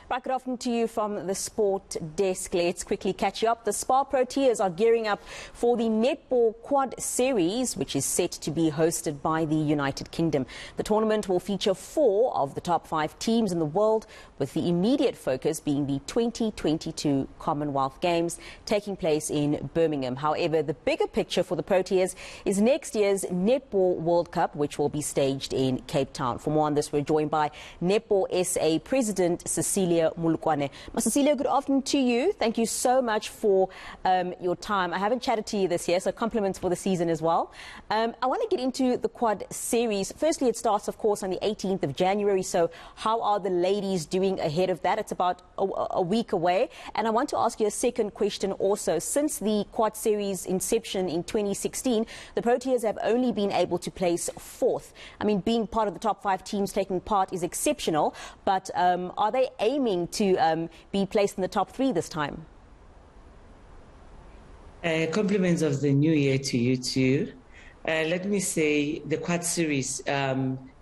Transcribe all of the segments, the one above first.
Right, good afternoon to you from the sport desk. Let's quickly catch you up. The Spar Proteas are gearing up for the Netball Quad Series, which is set to be hosted by the United Kingdom. The tournament will feature 4 of the top 5 teams in the world, with the immediate focus being the 2022 Commonwealth Games taking place in Birmingham. However, the bigger picture for the Proteas is next year's Netball World Cup, which will be staged in Cape Town. For more on this, we're joined by Netball SA President Cecilia Molokwane. Cecilia, good afternoon to you. Thank you so much for your time. I haven't chatted to you this year, so compliments for the season as well. I want to get into the Quad Series. Firstly, it starts, of course, on the 18th of January. So how are the ladies doing ahead of that? It's about a week away. And I want to ask you a second question also. Since the Quad Series inception in 2016, the Proteas have only been able to place 4th. I mean, being part of the top 5 teams taking part is exceptional, but are they aiming to be placed in the top 3 this time? Compliments of the new year to you too. Let me say the Quad Series,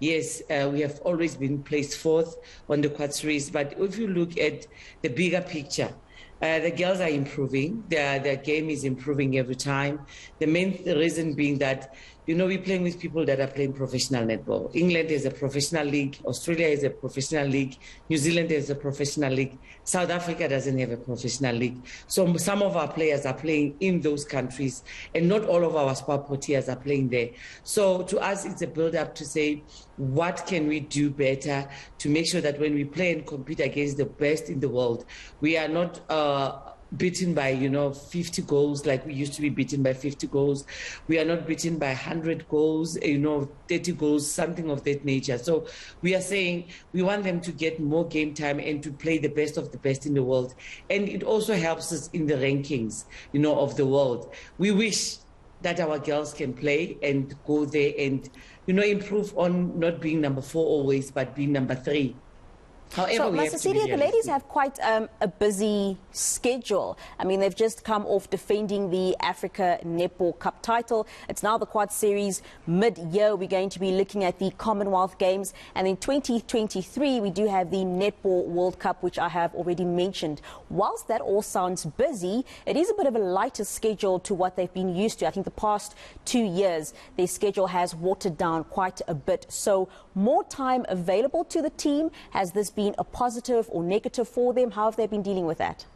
yes, we have always been placed 4th on the Quad Series, but if you look at the bigger picture, the girls are improving. Their game is improving every time. The main reason being that, you know, we're playing with people that are playing professional netball. England has a professional league. Australia has a professional league. New Zealand has a professional league. South Africa doesn't have a professional league. So some of our players are playing in those countries, and not all of our Spar Proteas are playing there. So to us, it's a build-up to say, what can we do better to make sure that when we play and compete against the best in the world, we are not beaten by, 50 goals like we used to be beaten by 50 goals. We are not beaten by 100 goals, 30 goals, something of that nature. So we are saying we want them to get more game time and to play the best of the best in the world. And it also helps us in the rankings, of the world. We wish that our girls can play and go there and, improve on not being number 4 always, but being number 3. However, so, Cecilia, the ladies have quite a busy schedule. I mean, they've just come off defending the Africa Netball Cup title. It's now the Quad Series. Mid-year, we're going to be looking at the Commonwealth Games. And in 2023, we do have the Netball World Cup, which I have already mentioned. Whilst that all sounds busy, it is a bit of a lighter schedule to what they've been used to. I think the past 2 years, their schedule has watered down quite a bit. So more time available to the team. Has this been a positive or negative for them? How have they been dealing with that?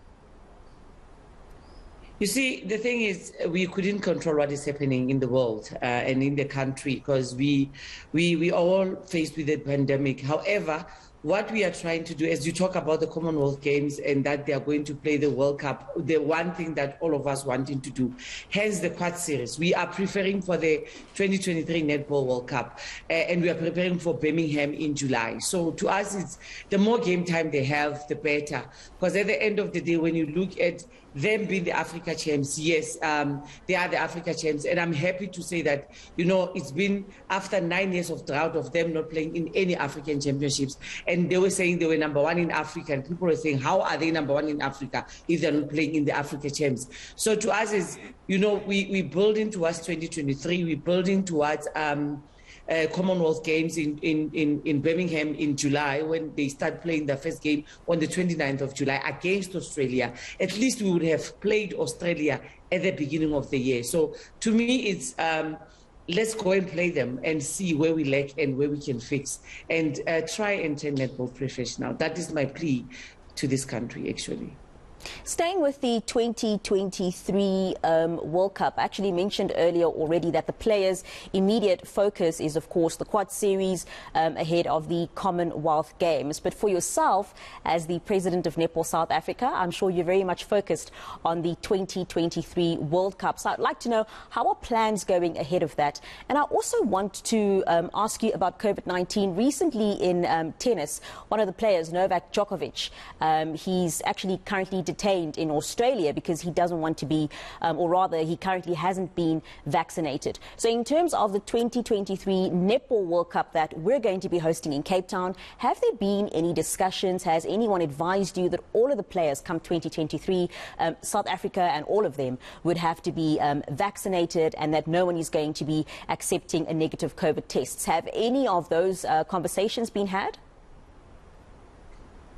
You see, the thing is, we couldn't control what is happening in the world and in the country because we all faced with the pandemic. However, what we are trying to do, as you talk about the Commonwealth Games and that they are going to play the World Cup, the one thing that all of us wanting to do, hence the Quad Series. We are preparing for the 2023 Netball World Cup and we are preparing for Birmingham in July. So to us, it's the more game time they have, the better. Because at the end of the day, when you look at them being the Africa champs, yes, they are the Africa champs. And I'm happy to say that, it's been after 9 years of drought of them not playing in any African championships. And they were saying they were number 1 in Africa. And people were saying, how are they number 1 in Africa if they're not playing in the Africa champs? So to us is, we building towards 2023. We're building towards Commonwealth Games in Birmingham in July, when they start playing their first game on the 29th of July against Australia. At least we would have played Australia at the beginning of the year. So to me, it's let's go and play them and see where we lack and where we can fix and try and turn netball professional. That is my plea to this country, actually. Staying with the 2023 World Cup, I actually mentioned earlier already that the players' immediate focus is, of course, the Quad Series ahead of the Commonwealth Games. But for yourself, as the president of Netball South Africa, I'm sure you're very much focused on the 2023 World Cup. So I'd like to know, how are plans going ahead of that? And I also want to ask you about COVID-19. Recently in tennis, one of the players, Novak Djokovic, he's actually currently detained in Australia because he doesn't want to be, or rather he currently hasn't been vaccinated. So in terms of the 2023 Netball World Cup that we're going to be hosting in Cape Town, have there been any discussions? Has anyone advised you that all of the players come 2023, South Africa and all of them would have to be vaccinated and that no one is going to be accepting a negative COVID test? Have any of those conversations been had?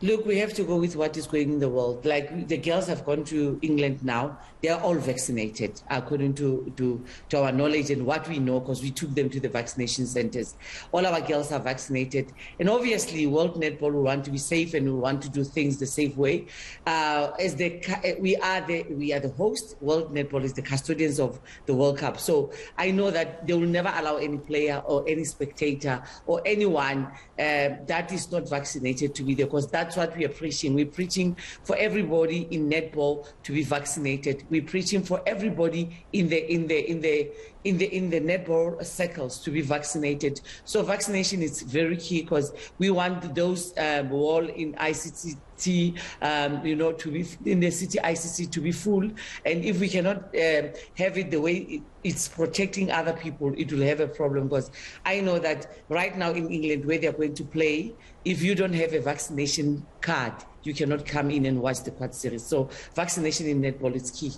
Look, we have to go with what is going in the world. Like the girls have gone to England now. They are all vaccinated, according to our knowledge and what we know, because we took them to the vaccination centers. All our girls are vaccinated. And obviously, World Netball will want to be safe and we want to do things the safe way. We are the host. World Netball is the custodians of the World Cup. So I know that they will never allow any player or any spectator or anyone that is not vaccinated to be there, because that's what we are preaching. We're preaching for everybody in netball to be vaccinated. We're preaching for everybody in the netball circles to be vaccinated. So vaccination is very key, because we want those wall in ICT, to be in the city ICC to be full. And if we cannot have it the way it's protecting other people, it will have a problem, because I know that right now in England, where they're going to play, if you don't have a vaccination card, you cannot come in and watch the Quad Series. So vaccination in netball is key.